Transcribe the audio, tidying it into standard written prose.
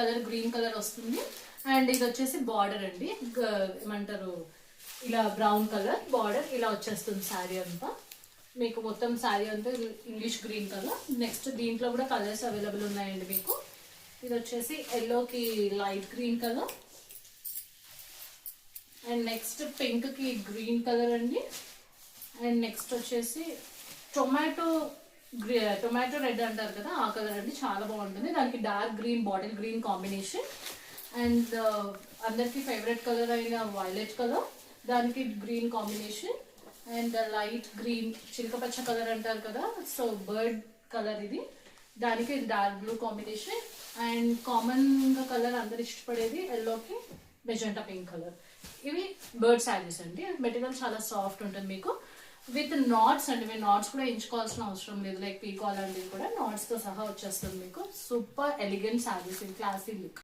Colour green colour వస్తుంది. And ఇది వచ్చేసి బార్డర్ అండి, ఏమంటారు ఇలా బ్రౌన్ కలర్ బార్డర్ ఇలా వచ్చేస్తుంది శారీ అంతా. మీకు మొత్తం శారీ అంతా ఇంగ్లీష్ గ్రీన్ కలర్. నెక్స్ట్ దీంట్లో కూడా కలర్స్ అవైలబుల్ ఉన్నాయండి మీకు. ఇది వచ్చేసి ఎల్లోకి light green colour, and next పింక్కి గ్రీన్ కలర్ అండి. అండ్ నెక్స్ట్ వచ్చేసి టొమాటో రెడ్ అంటారు కదా, ఆ కలర్ అండి, చాలా బాగుంటుంది. దానికి dark green bottle green combination. And అందరికి ఫేవరెట్ కలర్ అయిన వైలెట్ కలర్, దానికి green combination. And light green చిలకపచ్చ కలర్ అంటారు కదా, సో బర్డ్ కలర్ ఇది, దానికి డార్క్ బ్లూ కాంబినేషన్. అండ్ కామన్గా కలర్ అందరు ఇష్టపడేది ఎల్లోకి మెజెంటా పింక్ కలర్. ఇవి బర్డ్ శారీస్ అండి. మెటీరియల్ చాలా సాఫ్ట్ ఉంటుంది మీకు, విత్ నాట్స్ అండి. మీరు నాట్స్ కూడా ఎంచుకోవాల్సిన అవసరం లేదు, లైక్ పీకాల్ అండి కూడా నాట్స్తో సహా వచ్చేస్తుంది మీకు. Super elegant saris in classy look.